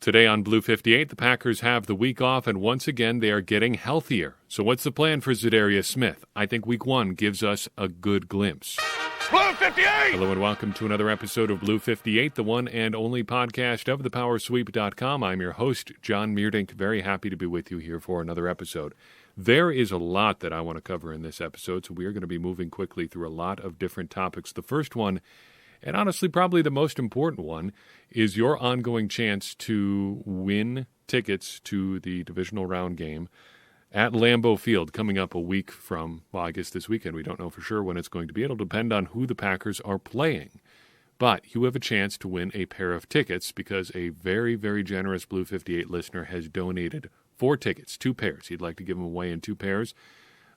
Today on Blue 58, the Packers have the week off, and once again, they are getting healthier. So what's the plan for Zadarius Smith? I think week one gives us a good glimpse. Blue 58! Hello and welcome to another episode of Blue 58, the one and only podcast of thepowersweep.com. I'm your host, John Meerdink. Very happy to be with you here for another episode. There is a lot that I want to cover in this episode, so we are going to be moving quickly through a lot of different topics. The first one, and honestly probably the most important one, is your ongoing chance to win tickets to the divisional round game at Lambeau Field coming up a week from, well, I guess this weekend. We don't know for sure when it's going to be. It'll depend on who the Packers are playing. But you have a chance to win a pair of tickets because a very, very generous Blue 58 listener has donated 4 tickets, 2 pairs. He'd like to give them away in 2 pairs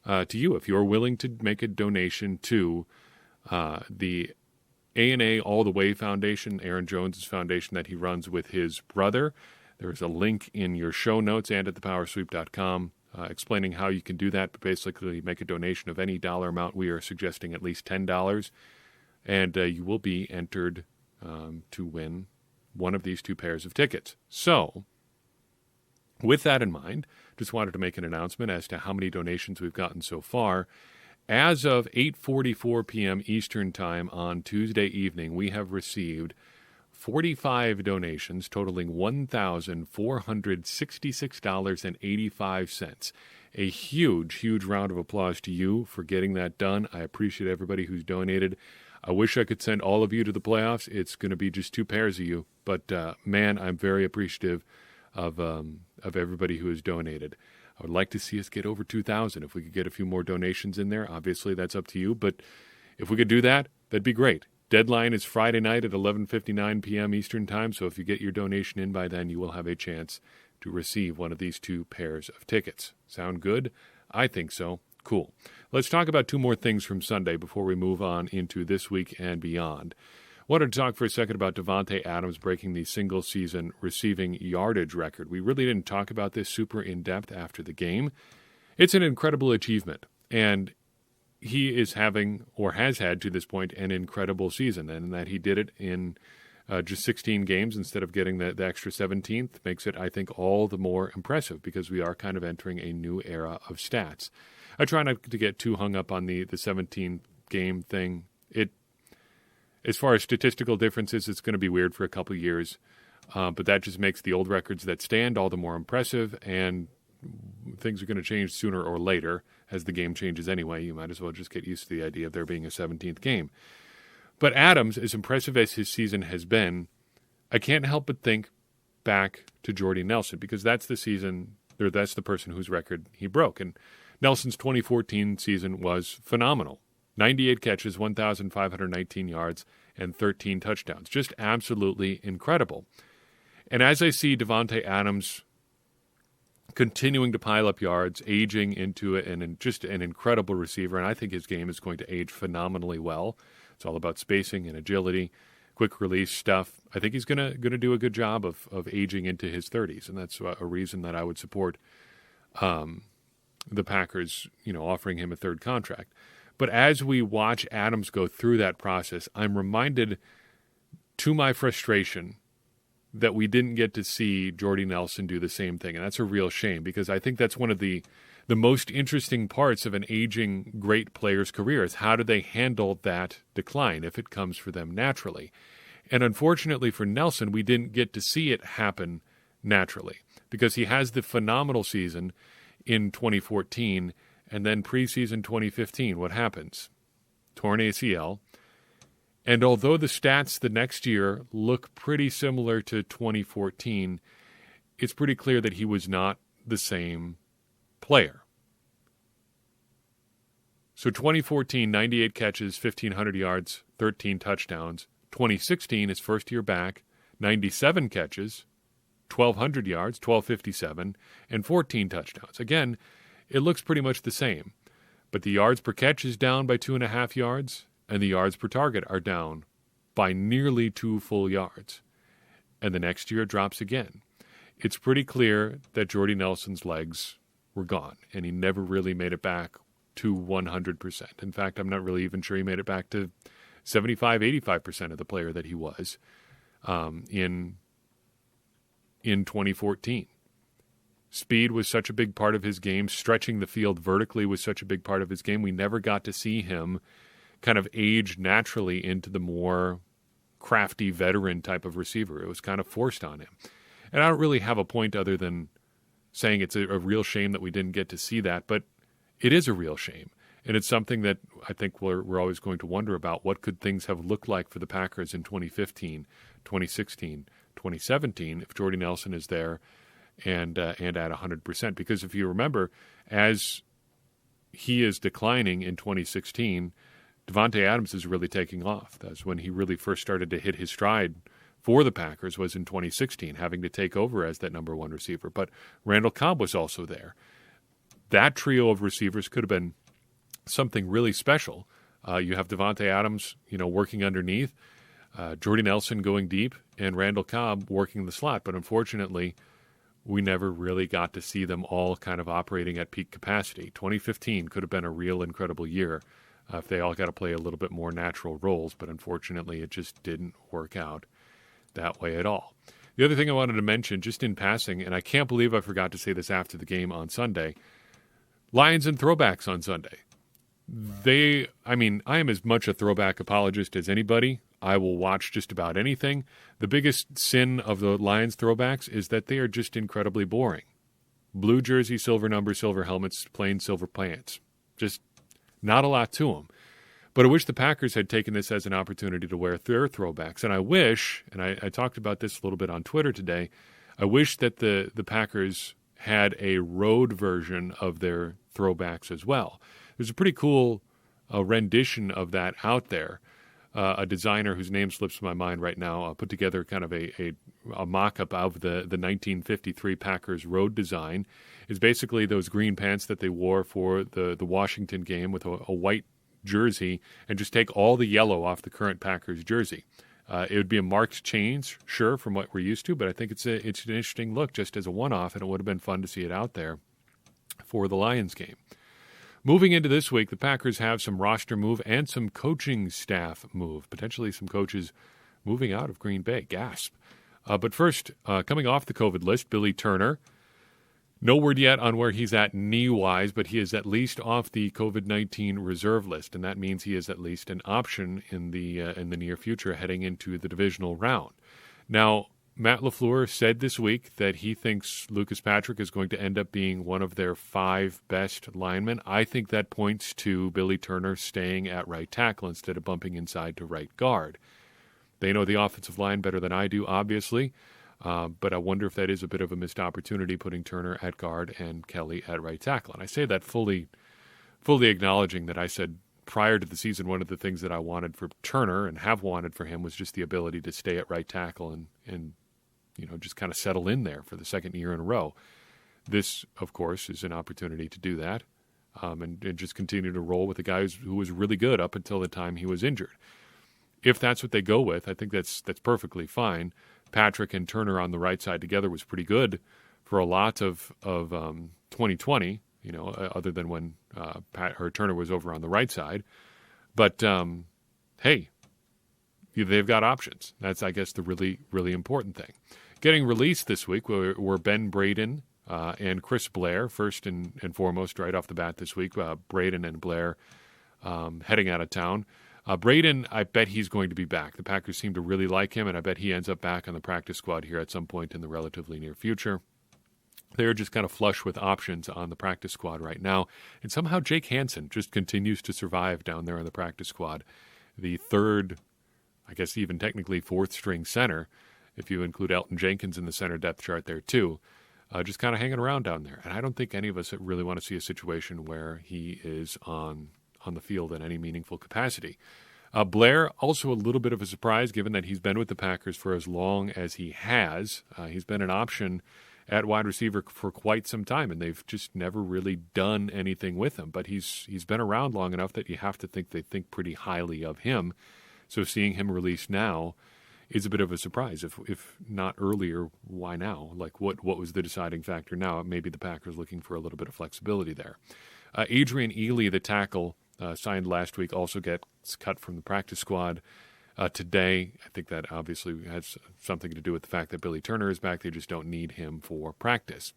to you if you're willing to make a donation to the A&A All the Way Foundation, Aaron Jones' foundation that he runs with his brother. There is a link in your show notes and at thepowersweep.com explaining how you can do that. But basically, make a donation of any dollar amount. We are suggesting at least $10, and you will be entered to win one of these 2 pairs of tickets. So, with that in mind, just wanted to make an announcement as to how many donations we've gotten so far. As of 8:44 p.m. Eastern Time on Tuesday evening, we have received 45 donations totaling $1,466.85. A huge, huge round of applause to you for getting that done. I appreciate everybody who's donated. I wish I could send all of you to the playoffs. It's going to be just 2 pairs of you. But, man, I'm very appreciative of everybody who has donated. I would like to see us get over 2,000. If we could get a few more donations in there, obviously that's up to you. But if we could do that, that'd be great. Deadline is Friday night at 11:59 p.m. Eastern Time. So if you get your donation in by then, you will have a chance to receive one of these 2 pairs of tickets. Sound good? I think so. Cool. Let's talk about 2 more things from Sunday before we move on into this week and beyond. Wanted to talk for a second about Davante Adams breaking the single-season receiving yardage record. We really didn't talk about this super in-depth after the game. It's an incredible achievement, and he is having, or has had to this point, an incredible season, and that he did it in just 16 games instead of getting the extra 17th makes it, I think, all the more impressive because we are kind of entering a new era of stats. I try not to get too hung up on the 17-game thing. As far as statistical differences, it's going to be weird for a couple years, but that just makes the old records that stand all the more impressive, and things are going to change sooner or later as the game changes anyway. You might as well just get used to the idea of there being a 17th game. But Adams, as impressive as his season has been, I can't help but think back to Jordy Nelson because that's the season, or that's the person whose record he broke. And Nelson's 2014 season was phenomenal. 98 catches, 1,519 yards, and 13 touchdowns. Just absolutely incredible. And as I see Davante Adams continuing to pile up yards, aging into it, and just an incredible receiver, and I think his game is going to age phenomenally well. It's all about spacing and agility, quick release stuff. I think he's going to do a good job of aging into his 30s, and that's a reason that I would support the Packers, offering him a 3rd contract. But as we watch Adams go through that process, I'm reminded, to my frustration, that we didn't get to see Jordy Nelson do the same thing. And that's a real shame because I think that's one of the most interesting parts of an aging great player's career is how do they handle that decline if it comes for them naturally. And unfortunately for Nelson, we didn't get to see it happen naturally because he has the phenomenal season in 2014. And then preseason 2015, what happens? Torn ACL. And although the stats the next year look pretty similar to 2014, it's pretty clear that he was not the same player. So 2014, 98 catches, 1,500 yards, 13 touchdowns. 2016, his first year back, 97 catches, 1,200 yards, 1,257, and 14 touchdowns. Again, it looks pretty much the same, but the yards per catch is down by 2.5 yards, and the yards per target are down by nearly 2 full yards. And the next year it drops again. It's pretty clear that Jordy Nelson's legs were gone, and he never really made it back to 100%. In fact, I'm not really even sure he made it back to 75, 85% of the player that he was in in 2014. Speed was such a big part of his game. Stretching the field vertically was such a big part of his game. We never got to see him kind of age naturally into the more crafty veteran type of receiver. It was kind of forced on him. And I don't really have a point other than saying it's a real shame that we didn't get to see that, but it is a real shame. And it's something that I think we're always going to wonder about. What could things have looked like for the Packers in 2015, 2016, 2017 if Jordy Nelson is there and at 100%? Because if you remember, as he is declining in 2016, Davante Adams is really taking off. That's when he really first started to hit his stride for the Packers, was in 2016, having to take over as that number one receiver. But Randall Cobb was also there. That trio of receivers could have been something really special. You have Davante Adams, working underneath, Jordy Nelson going deep, and Randall Cobb working the slot. But unfortunately, we never really got to see them all kind of operating at peak capacity. 2015 could have been a real incredible year if they all got to play a little bit more natural roles, but unfortunately it just didn't work out that way at all. The other thing I wanted to mention, just in passing, and I can't believe I forgot to say this after the game on Sunday, Lions and throwbacks on Sunday. I am as much a throwback apologist as anybody. I will watch just about anything. The biggest sin of the Lions throwbacks is that they are just incredibly boring. Blue jersey, silver number, silver helmets, plain silver pants. Just not a lot to them. But I wish the Packers had taken this as an opportunity to wear their throwbacks. And I wish, and I talked about this a little bit on Twitter today, I wish that the Packers had a road version of their throwbacks as well. There's a pretty cool rendition of that out there. A designer whose name slips my mind right now put together kind of a mock-up of the 1953 Packers road design. It's basically those green pants that they wore for the Washington game with a white jersey, and just take all the yellow off the current Packers jersey. It would be a marked change, sure, from what we're used to, but I think it's an interesting look just as a one-off, and it would have been fun to see it out there for the Lions game. Moving into this week, the Packers have some roster move and some coaching staff move, potentially some coaches moving out of Green Bay. Gasp. But first, coming off the COVID list, Billy Turner. No word yet on where he's at knee-wise, but he is at least off the COVID-19 reserve list, and that means he is at least an option in the near future heading into the divisional round. Now, Matt LaFleur said this week that he thinks Lucas Patrick is going to end up being one of their 5 best linemen. I think that points to Billy Turner staying at right tackle instead of bumping inside to right guard. They know the offensive line better than I do, obviously, but I wonder if that is a bit of a missed opportunity, putting Turner at guard and Kelly at right tackle. And I say that fully acknowledging that I said prior to the season, one of the things that I wanted for Turner and have wanted for him was just the ability to stay at right tackle and just kind of settle in there for the second year in a row. This, of course, is an opportunity to do that and just continue to roll with a guy who was really good up until the time he was injured. If that's what they go with, I think that's perfectly fine. Patrick and Turner on the right side together was pretty good for a lot of 2020, other than when Turner was over on the right side. But, hey, they've got options. That's, I guess, the really, really important thing. Getting released this week were Ben Braden and Chris Blair, first and foremost, right off the bat this week. Braden and Blair heading out of town. Braden, I bet he's going to be back. The Packers seem to really like him, and I bet he ends up back on the practice squad here at some point in the relatively near future. They're just kind of flush with options on the practice squad right now. And somehow Jake Hansen just continues to survive down there on the practice squad. The third, I guess even technically fourth string center, if you include Elton Jenkins in the center depth chart there too, just kind of hanging around down there. And I don't think any of us really want to see a situation where he is on the field in any meaningful capacity. Blair, also a little bit of a surprise given that he's been with the Packers for as long as he has. He's been an option at wide receiver for quite some time, and they've just never really done anything with him. But he's been around long enough that you have to think they think pretty highly of him. So seeing him released now is a bit of a surprise. If not earlier, why now? Like, what was the deciding factor now? Maybe the Packers looking for a little bit of flexibility there. Adrian Ely, the tackle, signed last week, also gets cut from the practice squad. today. I think that obviously has something to do with the fact that Billy Turner is back. They just don't need him for practice.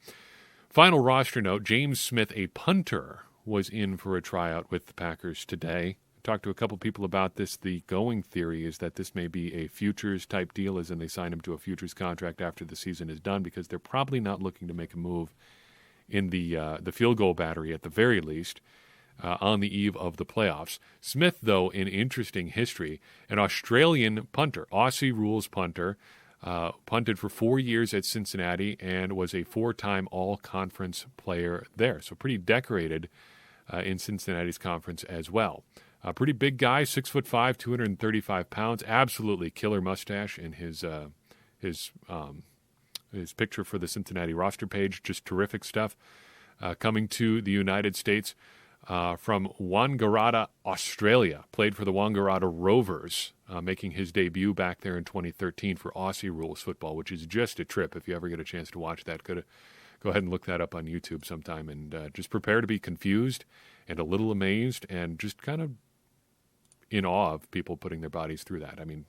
Final roster note, James Smith, a punter, was in for a tryout with the Packers today. I talked to a couple people about this. The going theory is that this may be a futures-type deal, as in they sign him to a futures contract after the season is done, because they're probably not looking to make a move in the field goal battery at the very least on the eve of the playoffs. Smith, though, in interesting history, an Australian punter, Aussie rules punter, punted for 4 years at Cincinnati and was a 4-time all-conference player there. So pretty decorated in Cincinnati's conference as well. A pretty big guy, 6'5", 235 pounds, absolutely killer mustache in his picture for the Cincinnati roster page. Just terrific stuff. Coming to the United States from Wangaratta, Australia. Played for the Wangaratta Rovers, making his debut back there in 2013 for Aussie rules football, which is just a trip. If you ever get a chance to watch that, go ahead and look that up on YouTube sometime, and just prepare to be confused and a little amazed and just kind of in awe of people putting their bodies through that. I mean,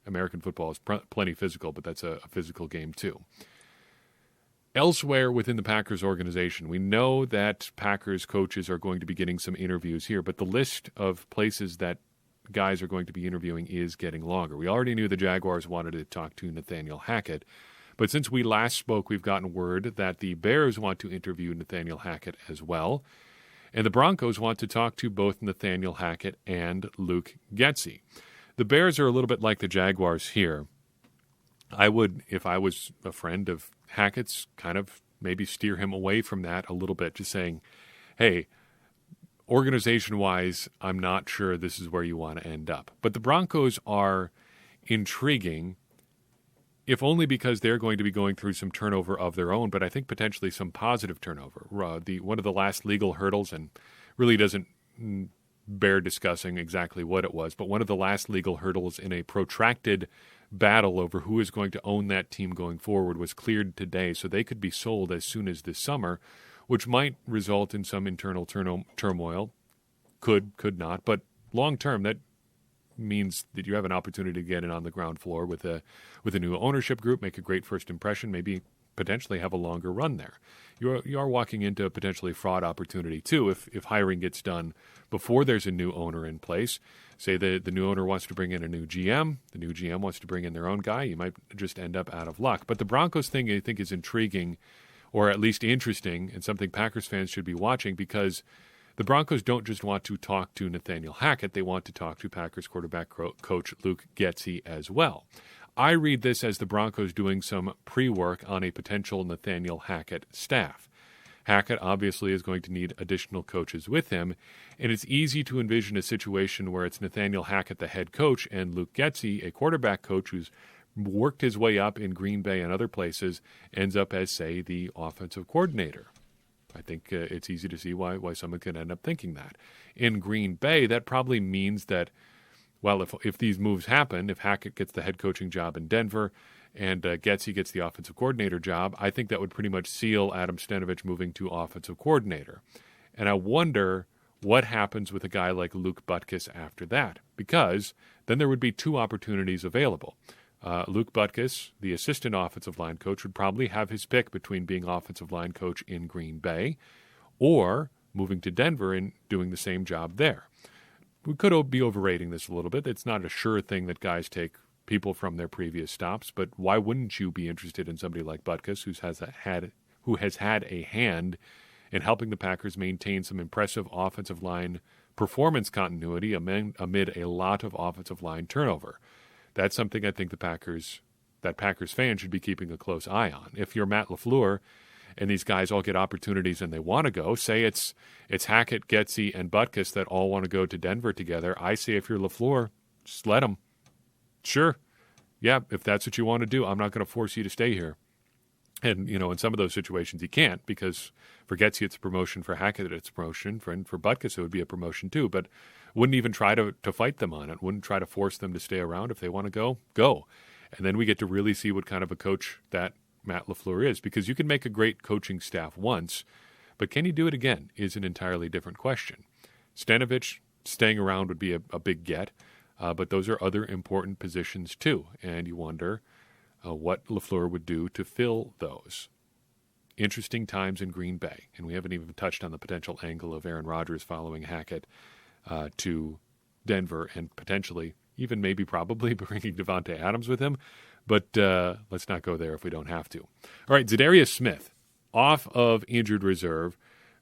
American football is plenty physical, but that's a physical game too. Elsewhere within the Packers organization, we know that Packers coaches are going to be getting some interviews here, but the list of places that guys are going to be interviewing is getting longer. We already knew the Jaguars wanted to talk to Nathaniel Hackett, but since we last spoke, we've gotten word that the Bears want to interview Nathaniel Hackett as well, and the Broncos want to talk to both Nathaniel Hackett and Luke Getsy. The Bears are a little bit like the Jaguars here. I would, if I was a friend of Hackett's, kind of maybe steer him away from that a little bit, just saying, hey, organization-wise, I'm not sure this is where you want to end up. But the Broncos are intriguing, if only because they're going to be going through some turnover of their own, but I think potentially some positive turnover. One of the last legal hurdles, and really doesn't bear discussing exactly what it was, but one of the last legal hurdles in a protracted battle over who is going to own that team going forward was cleared today, so they could be sold as soon as this summer, which might result in some internal turmoil. Could not, but long term, that means that you have an opportunity to get in on the ground floor with a new ownership group, make a great first impression, maybe potentially have a longer run there. You are walking into a potentially fraud opportunity too if hiring gets done before there's a new owner in place. Say the new owner wants to bring in a new GM, the new GM wants to bring in their own guy, you might just end up out of luck. But the Broncos thing, I think, is intriguing, or at least interesting, and something Packers fans should be watching, because the Broncos don't just want to talk to Nathaniel Hackett, they want to talk to Packers quarterback coach Luke Getsy as well. I read this as the Broncos doing some pre-work on a potential Nathaniel Hackett staff. Hackett obviously is going to need additional coaches with him, and it's easy to envision a situation where it's Nathaniel Hackett, the head coach, and Luke Getsy, a quarterback coach who's worked his way up in Green Bay and other places, ends up as, say, the offensive coordinator. I think it's easy to see why someone could end up thinking that. In Green Bay, that probably means that, well, if these moves happen, if Hackett gets the head coaching job in Denver and Getsy gets the offensive coordinator job, I think that would pretty much seal Adam Stenavich moving to offensive coordinator. And I wonder what happens with a guy like Luke Butkus after that, because then there would be two opportunities available. Luke Butkus, the assistant offensive line coach, would probably have his pick between being offensive line coach in Green Bay or moving to Denver and doing the same job there. We could be overrating this a little bit. It's not a sure thing that guys take people from their previous stops, but why wouldn't you be interested in somebody like Butkus, who has had a hand in helping the Packers maintain some impressive offensive line performance continuity amid a lot of offensive line turnover? That's something I think Packers fans should be keeping a close eye on. If you're Matt LaFleur and these guys all get opportunities and they want to go, say it's Hackett, Getsy, and Butkus that all want to go to Denver together, I say if you're LaFleur, just let them. Sure. Yeah, if that's what you want to do, I'm not going to force you to stay here. And, in some of those situations, you can't, because for Getsy, it's a promotion. For Hackett, it's a promotion. For Butkus, it would be a promotion too. But wouldn't even try to fight them on it. Wouldn't try to force them to stay around. If they want to go. And then we get to really see what kind of a coach that Matt LaFleur is, because you can make a great coaching staff once, but can you do it again is an entirely different question. Stenavich staying around would be a big get. But those are other important positions too, and you wonder what LaFleur would do to fill those. Interesting times in Green Bay, and we haven't even touched on the potential angle of Aaron Rodgers following Hackett to Denver and potentially, even maybe probably bringing Devontae Adams with him. But let's not go there if we don't have to. All right, Zadarius Smith, off of injured reserve,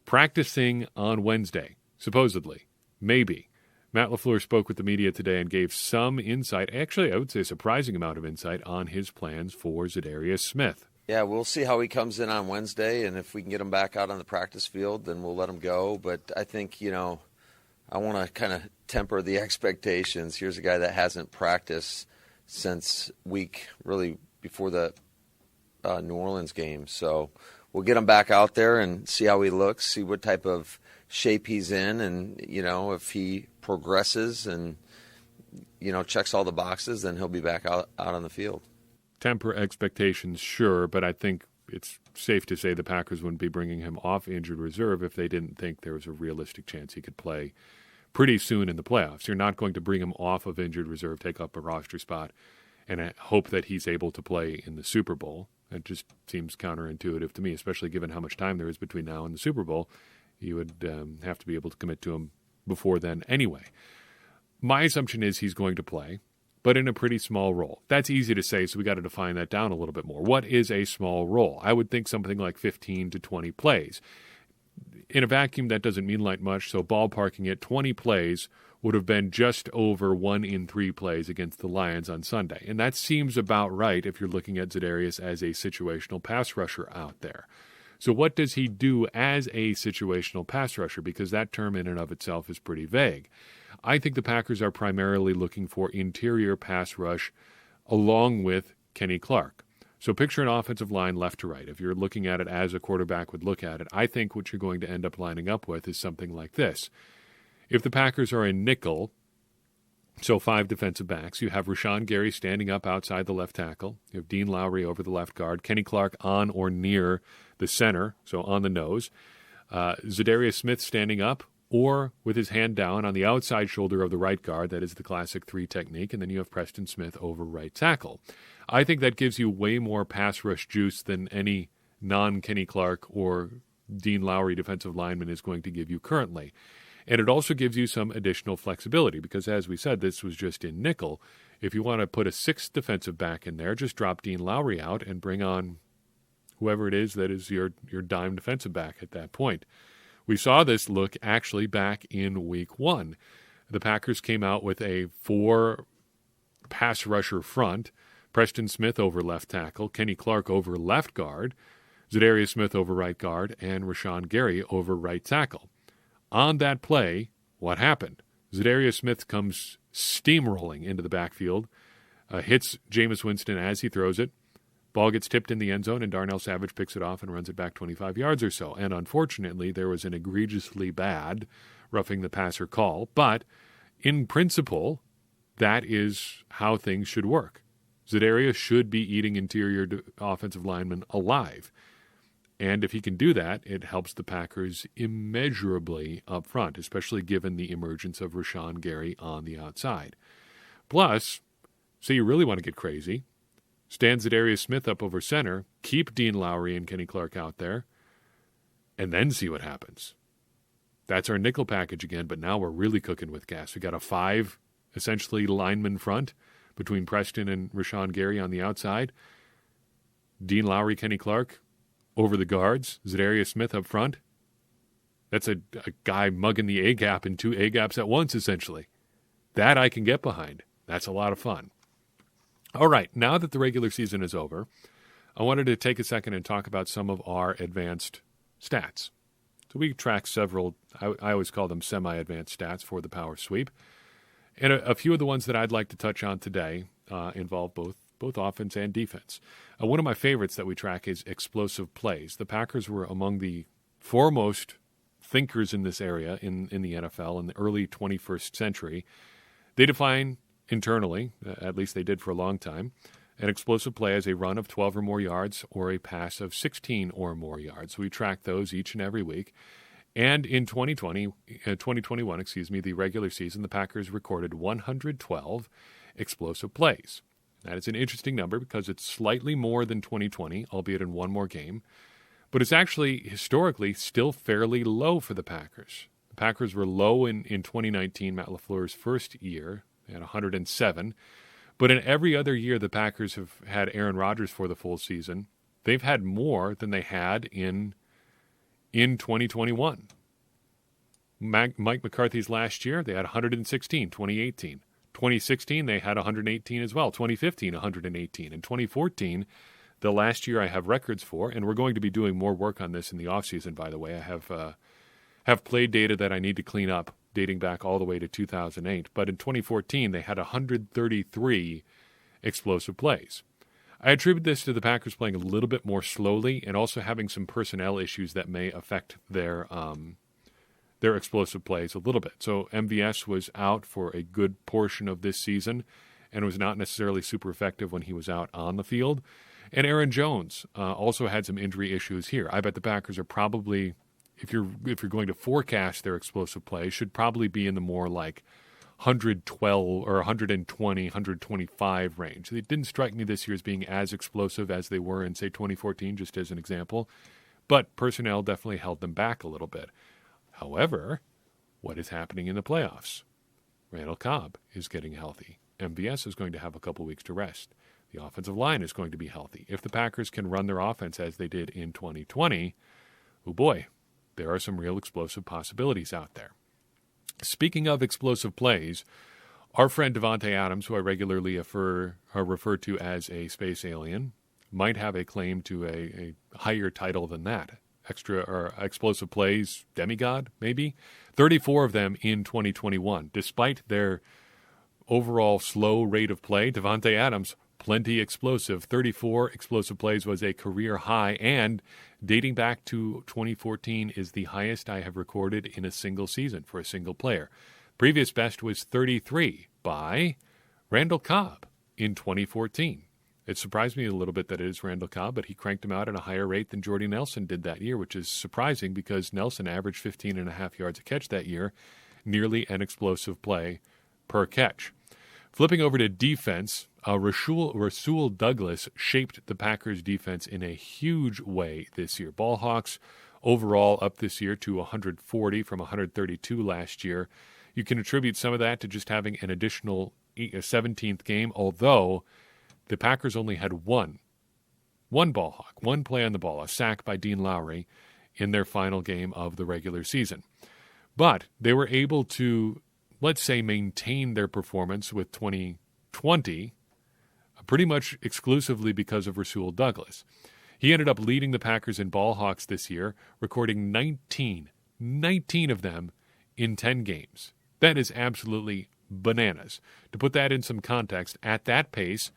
practicing on Wednesday, supposedly, maybe. Matt LaFleur spoke with the media today and gave some insight, actually I would say a surprising amount of insight, on his plans for Zadarius Smith. Yeah, we'll see how he comes in on Wednesday, and if we can get him back out on the practice field, then we'll let him go. But I think, I want to kind of temper the expectations. Here's a guy that hasn't practiced since week, really, before the New Orleans game. So we'll get him back out there and see how he looks, see what type of shape he's in, and, if he progresses and, checks all the boxes, then he'll be back out on the field. Temper expectations, sure, but I think it's safe to say the Packers wouldn't be bringing him off injured reserve if they didn't think there was a realistic chance he could play pretty soon in the playoffs. You're not going to bring him off of injured reserve, take up a roster spot, and hope that he's able to play in the Super Bowl. It just seems counterintuitive to me, especially given how much time there is between now and the Super Bowl. You would have to be able to commit to him before then anyway. My assumption is he's going to play, but in a pretty small role. That's easy to say, so we got to define that down a little bit more. What is a small role? I would think something like 15 to 20 plays. In a vacuum, that doesn't mean like much, so ballparking it, 20 plays would have been just over 1 in 3 plays against the Lions on Sunday. And that seems about right if you're looking at Zadarius as a situational pass rusher out there. So what does he do as a situational pass rusher? Because that term in and of itself is pretty vague. I think the Packers are primarily looking for interior pass rush along with Kenny Clark. So picture an offensive line left to right. If you're looking at it as a quarterback would look at it, I think what you're going to end up lining up with is something like this. If the Packers are in nickel, so 5 defensive backs, you have Rashawn Gary standing up outside the left tackle. You have Dean Lowry over the left guard, Kenny Clark on or near the center, so on the nose. Zadarius Smith standing up or with his hand down on the outside shoulder of the right guard. That is the classic 3 technique. And then you have Preston Smith over right tackle. I think that gives you way more pass rush juice than any non-Kenny Clark or Dean Lowry defensive lineman is going to give you currently. And it also gives you some additional flexibility because, as we said, this was just in nickel. If you want to put a 6th defensive back in there, just drop Dean Lowry out and bring on whoever it is that is your dime defensive back at that point. We saw this look actually back in week 1. The Packers came out with a 4 pass rusher front, Preston Smith over left tackle, Kenny Clark over left guard, Zadarius Smith over right guard, and Rashawn Gary over right tackle. On that play, what happened? Zadarius Smith comes steamrolling into the backfield, hits Jameis Winston as he throws it. Ball gets tipped in the end zone, and Darnell Savage picks it off and runs it back 25 yards or so. And unfortunately, there was an egregiously bad roughing the passer call. But in principle, that is how things should work. Zadarius should be eating interior offensive linemen alive. And if he can do that, it helps the Packers immeasurably up front, especially given the emergence of Rashawn Gary on the outside. Plus, so you really want to get crazy, stand Zadarius Smith up over center, keep Dean Lowry and Kenny Clark out there, and then see what happens. That's our nickel package again, but now we're really cooking with gas. We got a 5, essentially, lineman front between Preston and Rashawn Gary on the outside. Dean Lowry, Kenny Clark over the guards. Zadarius Smith up front. That's a guy mugging the A-gap in 2 A-gaps at once, essentially. That I can get behind. That's a lot of fun. All right, now that the regular season is over, I wanted to take a second and talk about some of our advanced stats. So we track several, I always call them semi-advanced stats for the power sweep. And a few of the ones that I'd like to touch on today involve both offense and defense. One of my favorites that we track is explosive plays. The Packers were among the foremost thinkers in this area in the NFL in the early 21st century. They define internally, at least they did for a long time, an explosive play as a run of 12 or more yards or a pass of 16 or more yards. We track those each and every week. And in 2021, the regular season, the Packers recorded 112 explosive plays. That is an interesting number because it's slightly more than 2020, albeit in one more game. But it's actually, historically, still fairly low for the Packers. The Packers were low in 2019, Matt LaFleur's first year. They had 107. But in every other year the Packers have had Aaron Rodgers for the full season, they've had more than they had in 2021. Mike McCarthy's last year, they had 116, 2018. 2016, they had 118 as well. 2015, 118. And 2014, the last year I have records for, and we're going to be doing more work on this in the offseason, by the way. I have play data that I need to clean up dating back all the way to 2008. But in 2014, they had 133 explosive plays. I attribute this to the Packers playing a little bit more slowly and also having some personnel issues that may affect their explosive plays a little bit. So MVS was out for a good portion of this season and was not necessarily super effective when he was out on the field. And Aaron Jones also had some injury issues here. I bet the Packers are probably, if you're going to forecast their explosive plays, should probably be in the more like 112 or 120, 125 range. They didn't strike me this year as being as explosive as they were in, say, 2014, just as an example. But personnel definitely held them back a little bit. However, what is happening in the playoffs? Randall Cobb is getting healthy. MVS is going to have a couple weeks to rest. The offensive line is going to be healthy. If the Packers can run their offense as they did in 2020, oh boy, there are some real explosive possibilities out there. Speaking of explosive plays, our friend Davante Adams, who I regularly refer to as a space alien, might have a claim to a higher title than that. Extra or explosive plays demigod, maybe. 34 of them in 2021. Despite their overall slow rate of play, Davante Adams, plenty explosive. 34 explosive plays was a career high, and dating back to 2014 is the highest I have recorded in a single season for a single player. Previous best was 33 by Randall Cobb in 2014. It surprised me a little bit that it is Randall Cobb, but he cranked him out at a higher rate than Jordy Nelson did that year, which is surprising because Nelson averaged 15.5 yards a catch that year, nearly an explosive play per catch. Flipping over to defense, Rasul Douglas shaped the Packers' defense in a huge way this year. Ball hawks overall up this year to 140 from 132 last year. You can attribute some of that to just having an additional 17th game, although the Packers only had one ball hawk, one play on the ball, a sack by Dean Lowry in their final game of the regular season. But they were able to, let's say, maintain their performance with 2020 pretty much exclusively because of Rasul Douglas. He ended up leading the Packers in ball hawks this year, recording 19 of them in 10 games. That is absolutely bananas. To put that in some context, at that pace,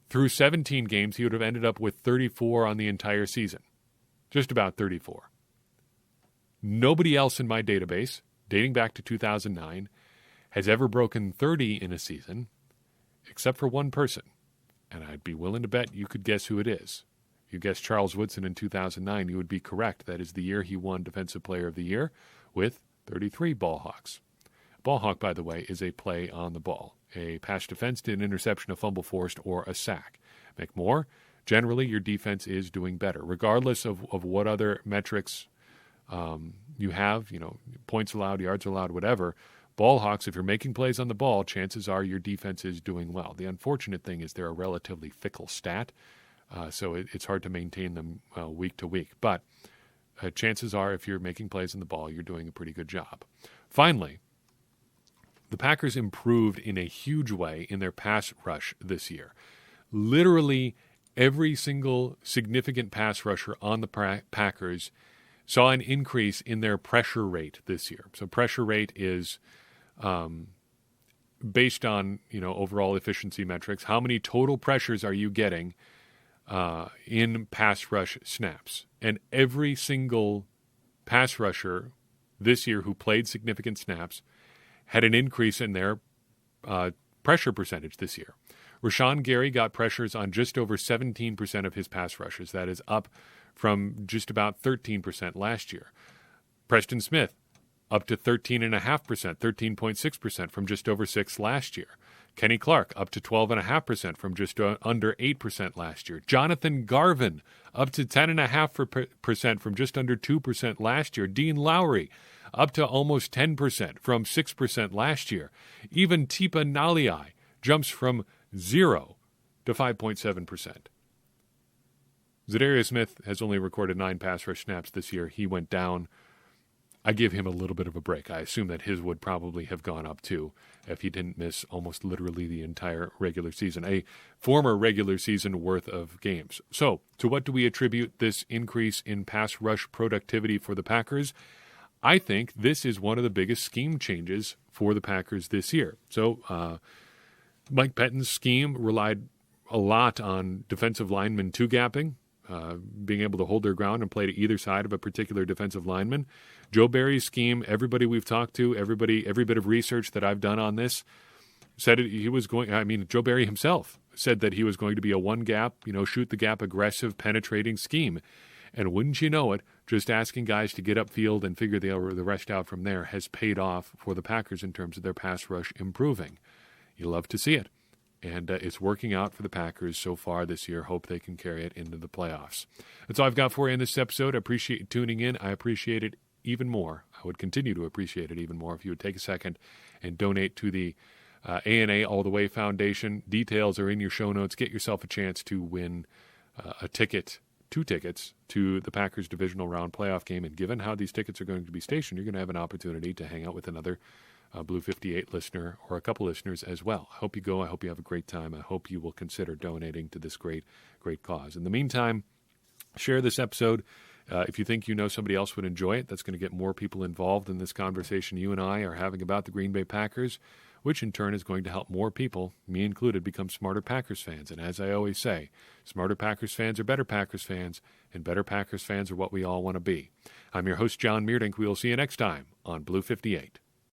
through 17 games, he would have ended up with 34 on the entire season. Just about 34. Nobody else in my database, dating back to 2009, has ever broken 30 in a season, except for one person. And I'd be willing to bet you could guess who it is. If you guessed Charles Woodson in 2009, you would be correct. That is the year he won Defensive Player of the Year with 33 ball hawks. Ball hawk, by the way, is a play on the ball. A pass defense to an interception, a fumble forced, or a sack. Make more. Generally, your defense is doing better, regardless of what other metrics you have, points allowed, yards allowed, whatever. Ball hawks, if you're making plays on the ball, chances are your defense is doing well. The unfortunate thing is they're a relatively fickle stat, so it's hard to maintain them week to week. But chances are if you're making plays on the ball, you're doing a pretty good job. Finally, the Packers improved in a huge way in their pass rush this year. Literally every single significant pass rusher on the Packers saw an increase in their pressure rate this year. So pressure rate is based on overall efficiency metrics. How many total pressures are you getting in pass rush snaps? And every single pass rusher this year who played significant snaps had an increase in their pressure percentage this year. Rashawn Gary got pressures on just over 17% of his pass rushes. That is up from just about 13% last year. Preston Smith, up to 13.5%, 13.6% from just over 6% last year. Kenny Clark, up to 12.5% from just under 8% last year. Jonathan Garvin, up to 10.5% from just under 2% last year. Dean Lowry, up to almost 10% from 6% last year. Even Tipa Naliai jumps from 0 to 5.7%. Zadarius Smith has only recorded 9 pass rush snaps this year. He went down. I give him a little bit of a break. I assume that his would probably have gone up too if he didn't miss almost literally the entire regular season, a former regular season worth of games. So, to what do we attribute this increase in pass rush productivity for the Packers? I think this is one of the biggest scheme changes for the Packers this year. So, Mike Pettine's scheme relied a lot on defensive linemen two-gapping, being able to hold their ground and play to either side of a particular defensive lineman. Joe Barry's scheme, everybody we've talked to, every bit of research that I've done on this, said he was going, Joe Barry himself said that he was going to be a one-gap, shoot the gap, aggressive, penetrating scheme. And wouldn't you know it, just asking guys to get upfield and figure the rest out from there has paid off for the Packers in terms of their pass rush improving. You love to see it. And it's working out for the Packers so far this year. Hope they can carry it into the playoffs. That's all I've got for you in this episode. I appreciate you tuning in. I appreciate it even more. I would continue to appreciate it even more if you would take a second and donate to the A&A All the Way Foundation. Details are in your show notes. Get yourself a chance to win two tickets to the Packers divisional round playoff game. And given how these tickets are going to be stationed, you're going to have an opportunity to hang out with another Blue 58 listener or a couple listeners as well. I hope you go. I hope you have a great time. I hope you will consider donating to this great cause. In the meantime, share this episode. If you think somebody else would enjoy it, that's going to get more people involved in this conversation you and I are having about the Green Bay Packers, which in turn is going to help more people, me included, become smarter Packers fans. And as I always say, smarter Packers fans are better Packers fans, and better Packers fans are what we all want to be. I'm your host, John Meerdink. We will see you next time on Blue 58.